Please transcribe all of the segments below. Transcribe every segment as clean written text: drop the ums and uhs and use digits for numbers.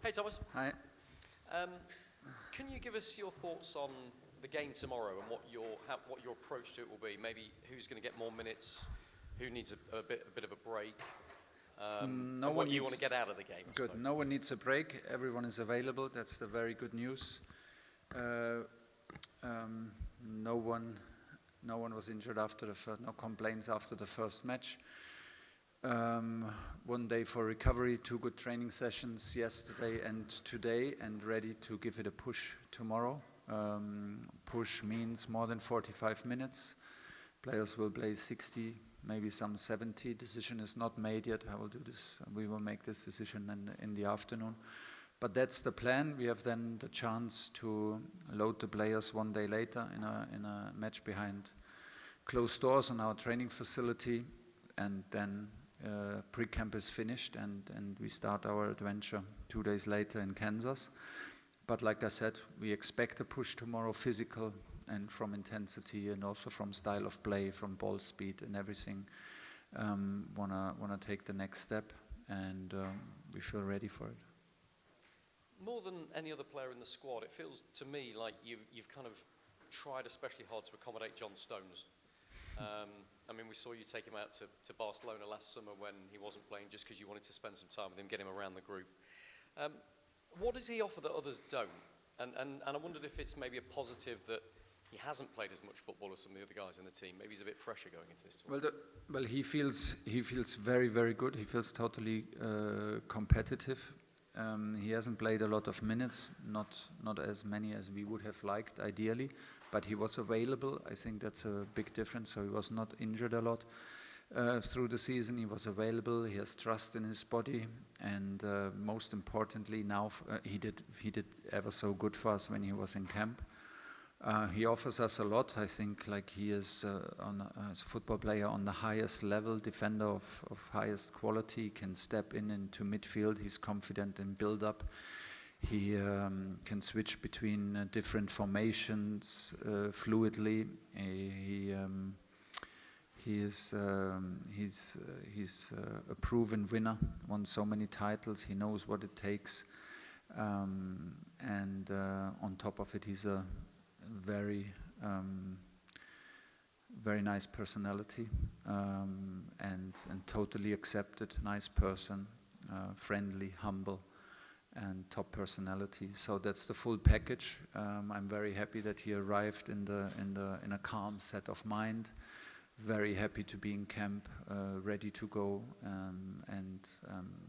Hey Thomas. Hi. Can you give us your thoughts on the game tomorrow and what your approach to it will be? Maybe who's going to get more minutes, who needs a bit of a break, and what you want to get out of the game. Good. No one needs a break. Everyone is available. That's the very good news. No one was injured after the first. No complaints after the first match. 1 day for recovery, 2 good training sessions yesterday and today, and ready to give it a push tomorrow. Push means more than 45 minutes. Players will play 60, maybe some 70. Decision is not made yet. I will do this. We will make this decision in the afternoon. But that's the plan. We have then the chance to load the players 1 day later in a match behind closed doors in our training facility, and then pre-camp is finished and we start our adventure 2 days later in Kansas. But like I said, we expect a push tomorrow, physical and from intensity and also from style of play, from ball speed and everything. Wanna take the next step, and we feel ready for it. More than any other player in the squad, it feels to me like you've kind of tried especially hard to accommodate John Stones. I mean, we saw you take him out to Barcelona last summer when he wasn't playing, just because you wanted to spend some time with him, get him around the group. What does he offer that others don't? And I wondered if it's maybe a positive that he hasn't played as much football as some of the other guys in the team. Maybe he's a bit fresher going into this tournament. Well, he feels very, very good. He feels totally competitive. He hasn't played a lot of minutes, not as many as we would have liked ideally, but he was available. I think that's a big difference. So he was not injured a lot through the season. He was available. He has trust in his body, and most importantly, now he did ever so good for us when he was in camp. He offers us a lot. I think like he is as a football player on the highest level, defender of highest quality, can step into midfield. He's confident in build-up. He can switch between different formations fluidly. He's a proven winner. Won so many titles. He knows what it takes, and on top of it, he's a very nice personality, and totally accepted, nice person, friendly, humble, and top personality. So that's the full package. I'm very happy that he arrived in a calm set of mind. Very happy to be in camp, ready to go, and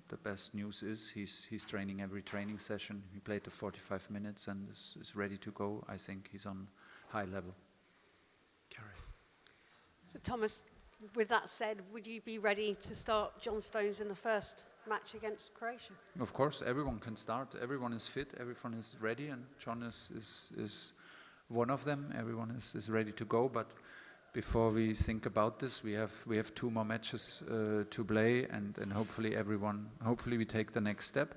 the best news is he's training every training session. He played the 45 minutes and is ready to go. I think he's on high level. Carrie. So Thomas, with that said, would you be ready to start John Stones in the first match against Croatia? Of course, everyone can start. Everyone is fit. Everyone is ready, and John is one of them. Everyone is ready to go, but before we think about this, we have 2 more matches to play, and hopefully we take the next step,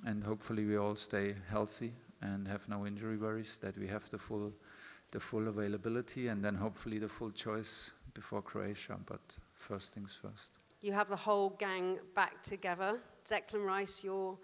and hopefully we all stay healthy and have no injury worries, that we have the full availability, and then hopefully the full choice before Croatia. But first things first. You have the whole gang back together. Declan Rice, your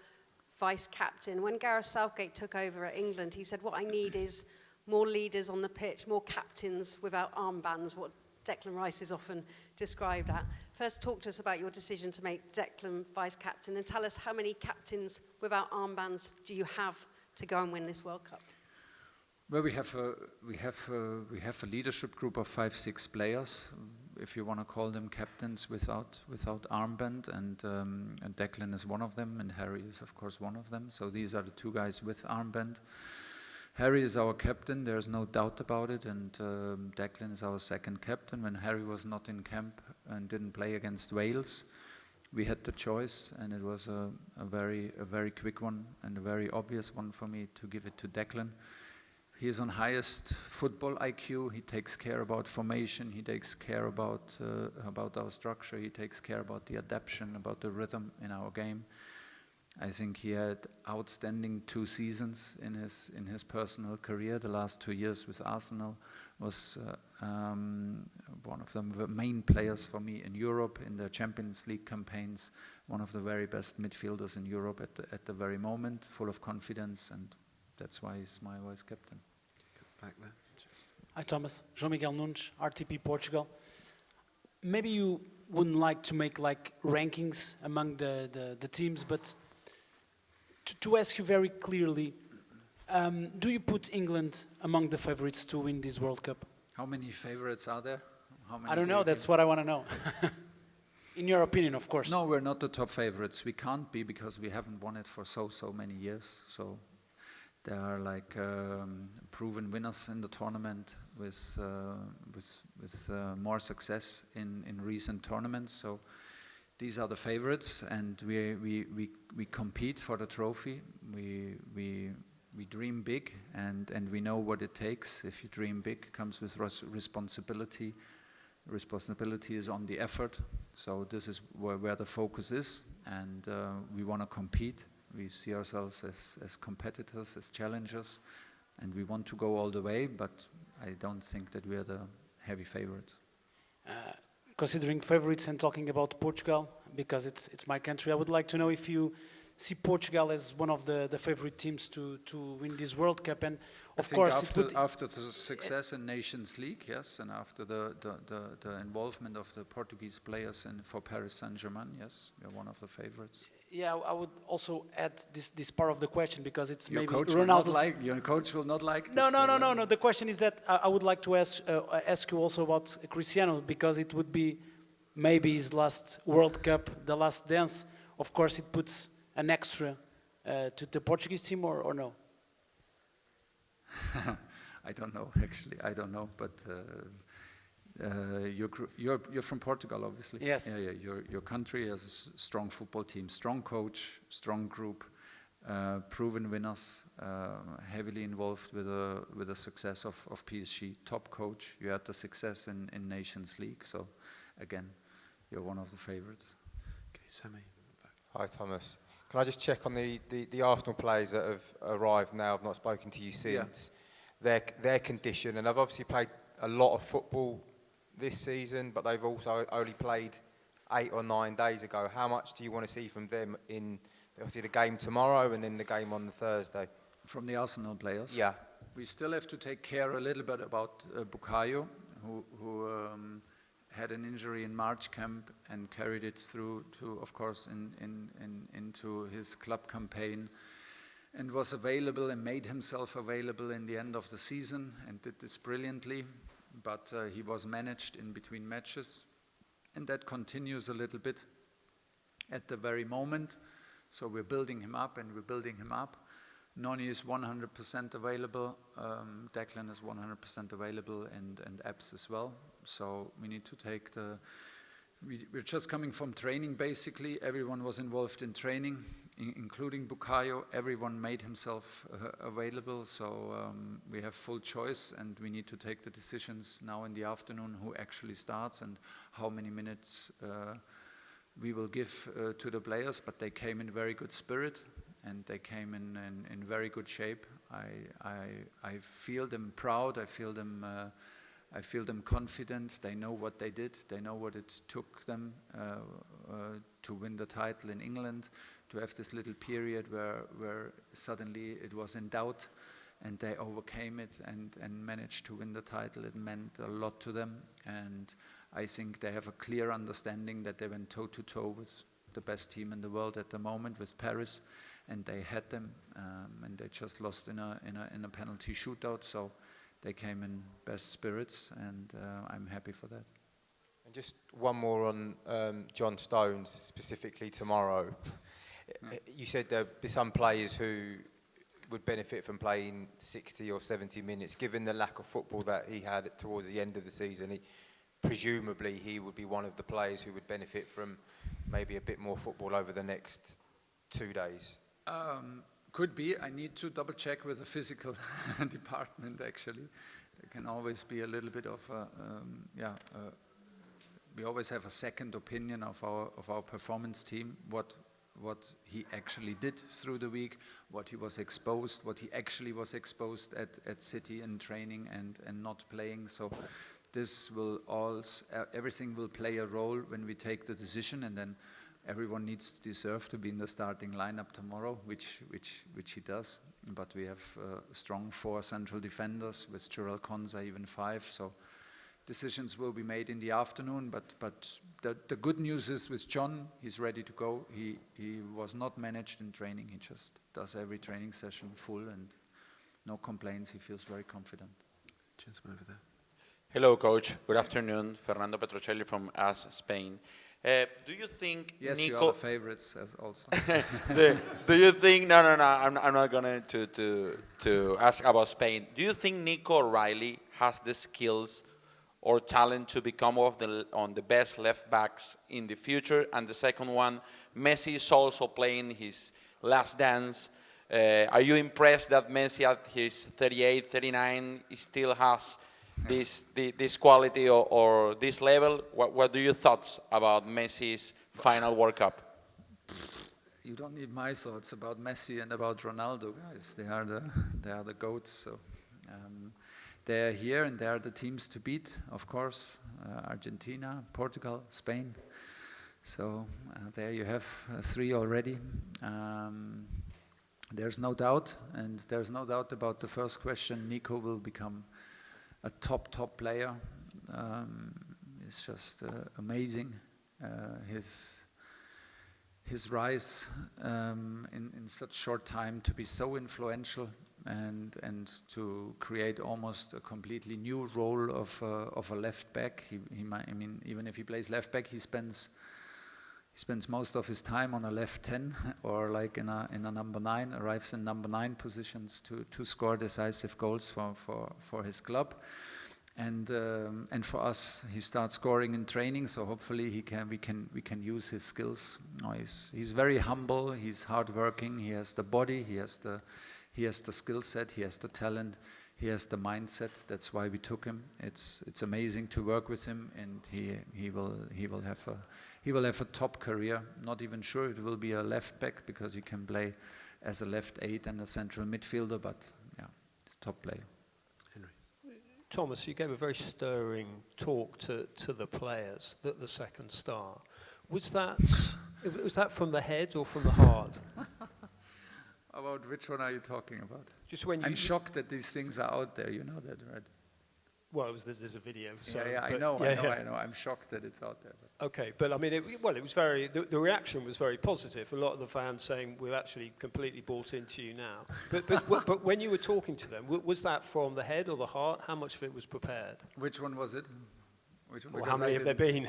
vice captain. When Gareth Southgate took over at England, he said, "What I need is more leaders on the pitch, more captains without armbands," what Declan Rice is often described at. First, talk to us about your decision to make Declan vice-captain, and tell us how many captains without armbands do you have to go and win this World Cup? Well, we have a leadership group of 5-6 players, if you want to call them captains without armband, and Declan is one of them, and Harry is of course one of them. So these are the 2 guys with armband. Harry is our captain, there's no doubt about it, and Declan is our second captain. When Harry was not in camp and didn't play against Wales, we had the choice, and it was a very quick one and a very obvious one for me to give it to Declan. He is on highest football IQ. He takes care about formation. He takes care about our structure. He takes care about the adaptation, about the rhythm in our game. I think he had outstanding 2 seasons in his personal career. The last 2 years with Arsenal was one of the main players for me in Europe in the Champions League campaigns. One of the very best midfielders in Europe at the very moment, full of confidence, and that's why he's my vice captain. Back there. Hi Thomas, João Miguel Nunes, RTP Portugal. Maybe you wouldn't like to make like rankings among the teams, but to ask you very clearly, do you put England among the favorites to win this World Cup? How many favorites are there? How many I don't do know, you that's give? what I want to know. In your opinion, of course. No, we're not the top favorites. We can't be because we haven't won it for so many years. So there are like proven winners in the tournament with more success in recent tournaments. So these are the favorites, and we compete for the trophy. We dream big, and we know what it takes. If you dream big, it comes with responsibility. Responsibility is on the effort. So this is where the focus is, and we want to compete. We see ourselves as competitors, as challengers, and we want to go all the way, but I don't think that we are the heavy favorites. Considering favorites and talking about Portugal, because it's my country, I would like to know if you see Portugal as one of the favorite teams to win this World Cup, and of course after the success in Nations League, yes, and after the involvement of the Portuguese players for Paris Saint-Germain, yes, we are one of the favorites. Yeah, I would also add this part of the question, because it's Your maybe coach Ronaldo's... your coach will not like this. No. The question is that I would like to ask you also about Cristiano, because it would be maybe his last World Cup, the last dance. Of course, it puts an extra to the Portuguese team, or no? I don't know, actually. I don't know, but you're from Portugal, obviously. Yes. Yeah. Your country has a strong football team, strong coach, strong group, proven winners, heavily involved with the success of PSG. Top coach. You had the success in Nations League, so again, you're one of the favorites. Okay, Sammy. Hi Thomas. Can I just check on the Arsenal players that have arrived now? I've not spoken to you since. Yeah. Their condition, and they've obviously played a lot of football this season, but they've also only played 8 or 9 days ago. How much do you want to see from them in obviously the game tomorrow and then the game on the Thursday? From the Arsenal players? Yeah. We still have to take care a little bit about Bukayo, who had an injury in March camp and carried it through to, of course, into his club campaign, and was available and made himself available in the end of the season and did this brilliantly, but he was managed in between matches, and that continues a little bit at the very moment. So we're building him up. Noni is 100% available, Declan is 100% available, and Epps as well. So we need to take we're just coming from training basically. Everyone was involved in training, including Bukayo. Everyone made himself available, so we have full choice, and we need to take the decisions now in the afternoon who actually starts and how many minutes we will give to the players. But they came in very good spirit, and they came in very good shape. I feel them proud. I feel them confident. They know what they did. They know what it took them to win the title in England, to have this little period where suddenly it was in doubt, and they overcame it and managed to win the title. It meant a lot to them, and I think they have a clear understanding that they went toe-to-toe with the best team in the world at the moment, with Paris, and they had them, and they just lost in a penalty shootout. So they came in best spirits, and I'm happy for that. And just one more on John Stones, specifically tomorrow. You said there'd be some players who would benefit from playing 60 or 70 minutes. Given the lack of football that he had towards the end of the season, presumably he would be one of the players who would benefit from maybe a bit more football over the next 2 days. Could be. I need to double check with the physical department, actually. There can always be a little bit of we always have a second opinion of our performance team, what he actually did through the week, what he actually was exposed at City in training and not playing. So this will everything will play a role when we take the decision, and then everyone needs to deserve to be in the starting lineup tomorrow, which he does. But we have strong 4 central defenders with Jurel Konza, even 5. So decisions will be made in the afternoon. But the good news is with John, he's ready to go. He was not managed in training. He just does every training session full and no complaints. He feels very confident. Gentleman over there. Hello, Coach. Good afternoon. Fernando Petrocelli from AS Spain. Do you think Yes, Nico... you are the favorites also. Do you think... No. I'm not going to ask about Spain. Do you think Nico O'Reilly has the skills or talent to become one of the best left backs in the future? And the second one, Messi is also playing his last dance. Are you impressed that Messi at his 38, 39 still has this quality or this level? What are your thoughts about Messi's final World Cup? You don't need my thoughts about Messi and about Ronaldo, guys. They are the goats. So they are here, and they are the teams to beat. Of course, Argentina, Portugal, Spain. So there you have 3 already. There's no doubt, and there's no doubt about the first question. Nico will become a top player. It's just amazing. His rise in such short time to be so influential and to create almost a completely new role of a left back. He might, I mean, even if he plays left back, he spends most of his time on a left 10 or like in a number 9, arrives in number 9 positions to score decisive goals for his club. And for us, he starts scoring in training, so hopefully we can use his skills. He's very humble, he's hardworking, he has the body, he has the skill set, he has the talent, he has the mindset. That's why we took him. It's amazing to work with him, and he will have a top career. Not even sure it will be a left back, because he can play as a left 8 and a central midfielder, but yeah, he's a top player. Thomas, you gave a very stirring talk to the players, the second star. Was that from the head or from the heart? About which one are you talking about? Just when I'm shocked that these things are out there. You know that, right? Well, there's a video. So, I know. I'm shocked that it's out there. But. Okay, but I mean, it was very. The reaction was very positive. A lot of the fans saying we're actually completely bought into you now. But when you were talking to them, was that from the head or the heart? How much of it was prepared? Which one was it? Which one? Well, how many have there been?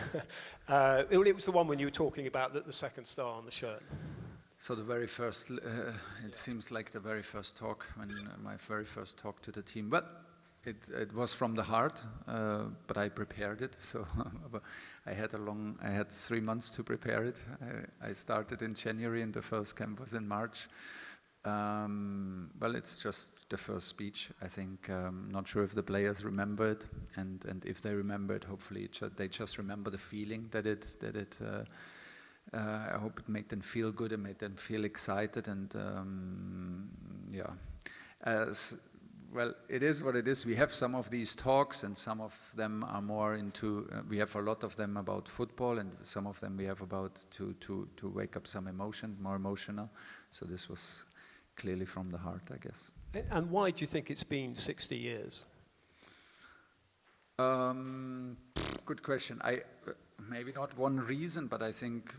It was the one when you were talking about the second star on the shirt. So the very first, it seems like the very first talk, my very first talk to the team. Well, it was from the heart, but I prepared it. So I had 3 months to prepare it. I started in January, and the first camp was in March. Well, it's just the first speech. I think, not sure if the players remember it, and if they remember it, hopefully they just remember the feeling that it. I hope it made them feel good and made them feel excited, and well, it is what it is. We have some of these talks, and some of them are more into. We have a lot of them about football, and some of them we have about to wake up some emotions, more emotional. So this was clearly from the heart, I guess. And why do you think it's been 60 years? Good question. Maybe not one reason, but I think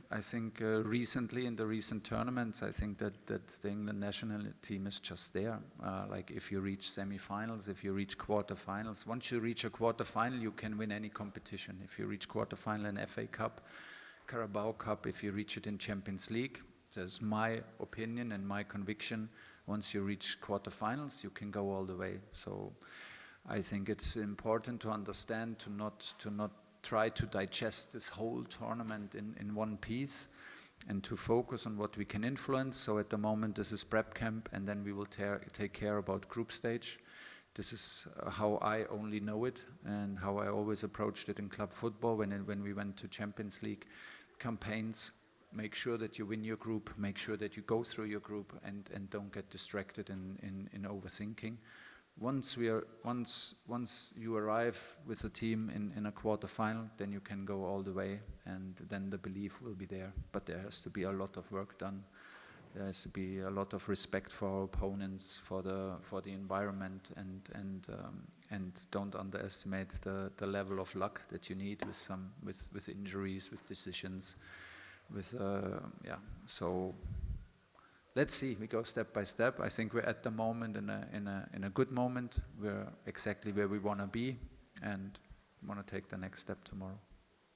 recently in the recent tournaments, I think that the England national team is just there. Like if you reach semi-finals, if you reach quarter-finals, once you reach a quarter-final, you can win any competition. If you reach quarter-final in FA Cup, Carabao Cup, if you reach it in Champions League, that's my opinion and my conviction. Once you reach quarter-finals, you can go all the way. So I think it's important to understand, to not try to digest this whole tournament in one piece, and to focus on what we can influence. So at the moment this is prep camp, and then we will take care about group stage. This is how I only know it, and how I always approached it in club football when we went to Champions League campaigns. Make sure that you win your group, make sure that you go through your group, and don't get distracted in overthinking. once you arrive with the team in a quarter final, then you can go all the way, and then the belief will be there. But there has to be a lot of work done. There has to be a lot of respect for our opponents, for the environment, and don't underestimate the level of luck that you need with injuries, with decisions, So let's see. We go step by step. I think we're at the moment in a good moment. We're exactly where we want to be, and want to take the next step tomorrow.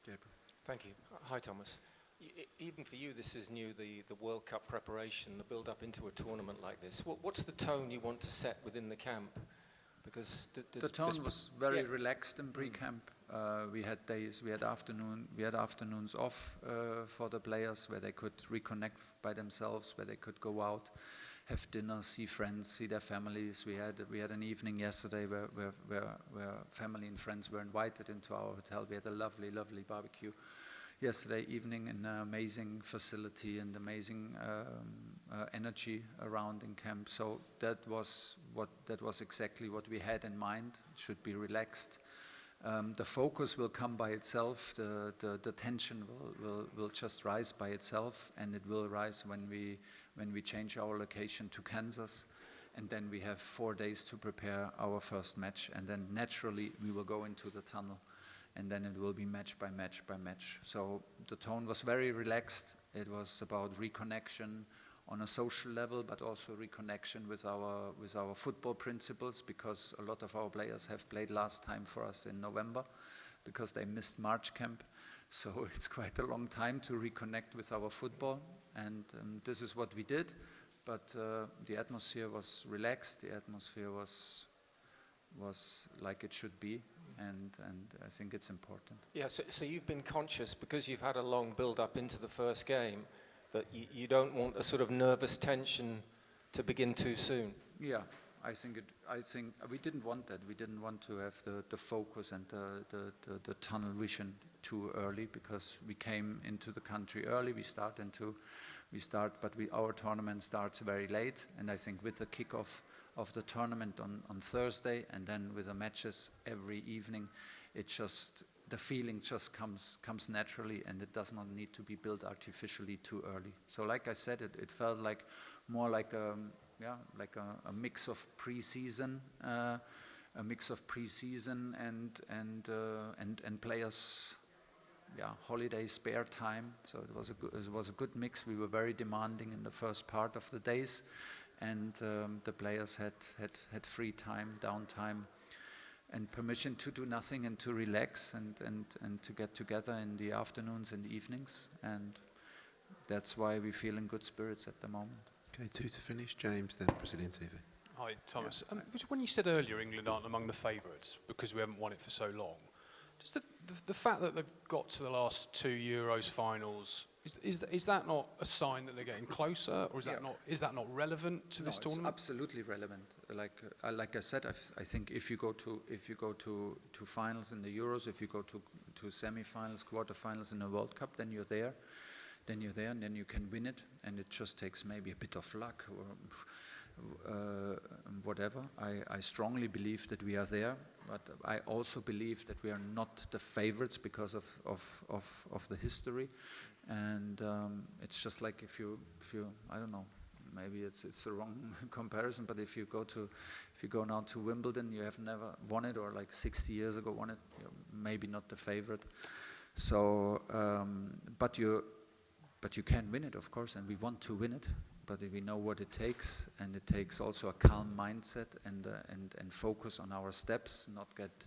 Gabriel. Thank you. Hi, Thomas. Even for you, this is new, the World Cup preparation, the build-up into a tournament like this. What's the tone you want to set within the camp? Because the tone was very relaxed in pre-camp. We had days, we had afternoons off for the players where they could reconnect by themselves, where they could go out, have dinner, see friends, see their families. We had an evening yesterday where family and friends were invited into our hotel. We had a lovely barbecue yesterday evening in an amazing facility and amazing energy around in camp. So that was exactly what we had in mind. It should be relaxed. The focus will come by itself. The tension will just rise by itself, and it will rise when we change our location to Kansas, and then we have 4 days to prepare our first match, and then naturally we will go into the tunnel. And then it will be match by match by match. So the tone was very relaxed. It was about reconnection on a social level, but also reconnection with our football principles, because a lot of our players have played last time for us in November, because they missed March camp. So it's quite a long time to reconnect with our football, and this is what we did. But the atmosphere was relaxed. The atmosphere was like it should be. And I think it's important. Yeah, so you've been conscious, because you've had a long build-up into the first game, that you don't want a sort of nervous tension to begin too soon. Yeah, I think we didn't want that. We didn't want to have the focus and the tunnel vision too early, because we came into the country early. But our tournament starts very late, and I think with the kickoff of the tournament on Thursday, and then with the matches every evening, the feeling just comes naturally, and it does not need to be built artificially too early. So like I said, it felt like more like a mix of pre-season, and players, holiday spare time. So it was a good mix. We were very demanding in the first part of the days. And the players had free time, downtime, and permission to do nothing and to relax and to get together in the afternoons and evenings. And that's why we feel in good spirits at the moment. Okay, 2 to finish. James, then Brazilian TV. Hi, Thomas. When you said earlier England aren't among the favourites because we haven't won it for so long, just the fact that they've got to the last 2 Euros finals, is that not a sign that they're getting closer, or is that not relevant to this tournament? It's absolutely relevant. Like I said, I think if you go to finals in the Euros, if you go to semi-finals, quarter-finals in the World Cup, then you're there. And then you can win it, and it just takes maybe a bit of luck or whatever. I strongly believe that we are there, but I also believe that we are not the favorites because of the history. And it's just like if you I don't know, maybe it's the wrong comparison, but if you go now to Wimbledon, you have never won it, or like 60 years ago won it, you're maybe not the favorite. So but you can win it, of course, and we want to win it, but we know what it takes, and it takes also a calm mindset and focus on our steps, not get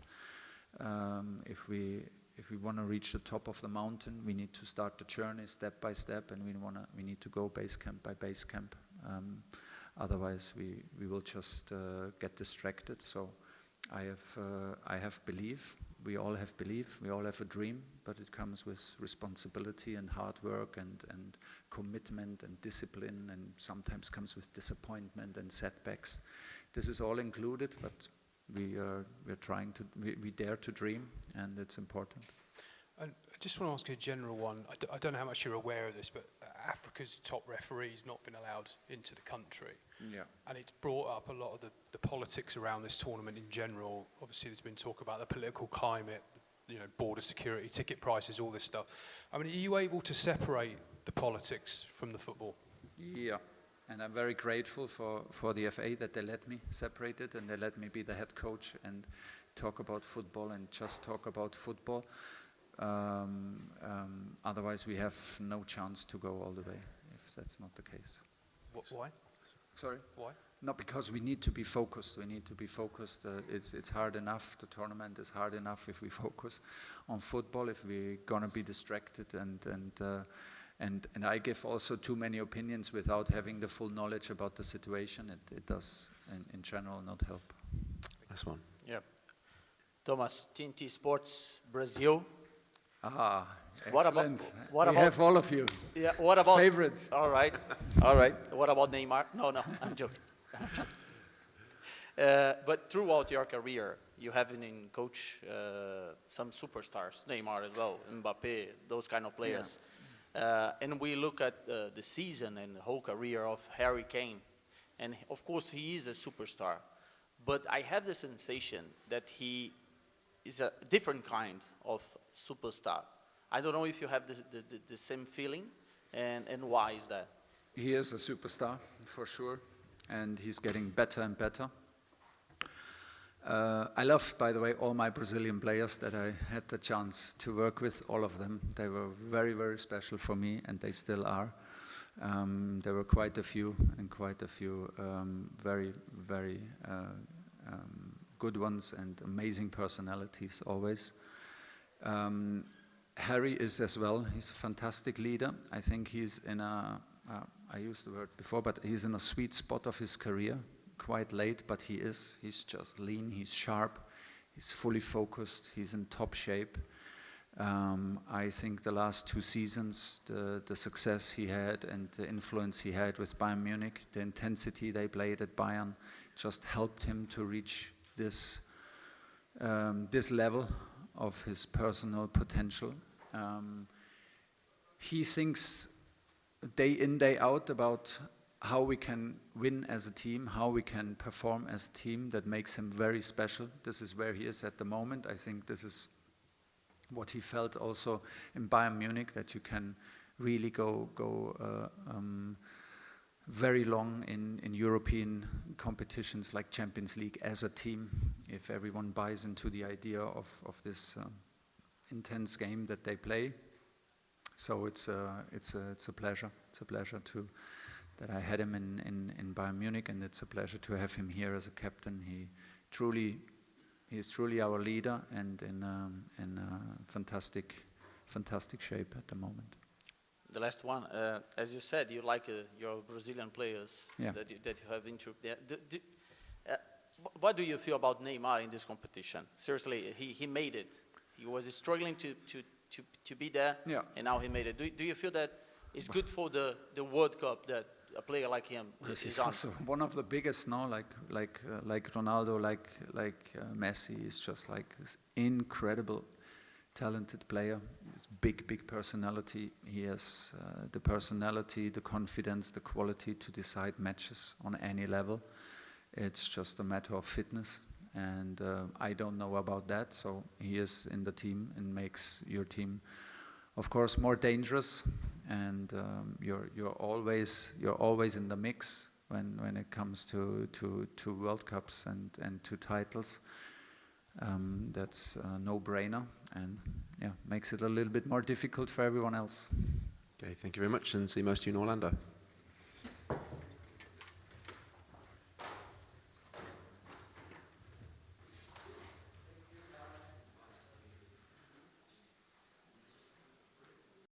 if we want to reach the top of the mountain, we need to start the journey step by step, and we need to go base camp by base camp. Otherwise, we will just get distracted. So I have belief. We all have belief. We all have a dream, but it comes with responsibility and hard work and commitment and discipline, and sometimes comes with disappointment and setbacks. This is all included, but we're dare to dream, and it's important. And I just want to ask you a general one. I don't know how much you're aware of this, but Africa's top referee's not been allowed into the country. Yeah. And it's brought up a lot of the politics around this tournament in general. Obviously, there's been talk about the political climate, border security, ticket prices, all this stuff. I mean, are you able to separate the politics from the football? Yeah, and I'm very grateful for the FA that they let me separate it and they let me be the head coach and talk about football and just talk about football. Otherwise, we have no chance to go all the way if that's not the case. Why? Sorry? Why? Not because we need to be focused. We need to be focused. It's hard enough. The tournament is hard enough if we focus on football. If we're gonna be distracted and I give also too many opinions without having the full knowledge about the situation. It does in general not help. Last one. Yeah. Thomas, TNT Sports Brazil. Ah, What excellent. what we about- have all of you. Yeah. What about Favorite. All right. All right. What about Neymar? No, I'm joking. But throughout your career, you have been coach some superstars, Neymar as well, Mbappe, those kind of players. And we look at the season and the whole career of Harry Kane, and of course he is a superstar, but I have the sensation that he is a different kind of superstar. I don't know if you have the same feeling, and why is that? He is a superstar, for sure, and he's getting better and better. I love, by the way, all my Brazilian players that I had the chance to work with, all of them. They were very, very special for me, and they still are. There were quite a few very, very good ones and amazing personalities always. Harry is as well. He's a fantastic leader. I think he's in I used the word before, but he's in a sweet spot of his career. Quite late, but he is. He's just lean, he's sharp, he's fully focused, he's in top shape. I think the last 2 seasons, the success he had and the influence he had with Bayern Munich, the intensity they played at Bayern, just helped him to reach this level of his personal potential. He thinks day in, day out about how we can win as a team, how we can perform as a team. That makes him very special. This is where he is at the moment. I think this is what he felt also in Bayern Munich, that you can really go very long in European competitions like Champions League as a team, if everyone buys into the idea of this intense game that they play. So it's a pleasure. It's a pleasure that I had him in Bayern Munich, and it's a pleasure to have him here as a captain. He is truly our leader and in fantastic shape at the moment. The last one, as you said, you like your Brazilian players that you have been through. What do you feel about Neymar in this competition? Seriously, he made it. He was struggling to be there, and now he made it. Do you feel that it's good for the World Cup that a player like him is on? Also one of the biggest now, like Ronaldo, like Messi, is just like this incredible, talented player. He's big personality. He has the personality, the confidence, the quality to decide matches on any level. It's just a matter of fitness, and I don't know about that. So he is in the team and makes your team, of course, more dangerous. And you're always in the mix when it comes to World Cups and to titles. That's a no-brainer, and makes it a little bit more difficult for everyone else. Okay, thank you very much, and see most of you in Orlando.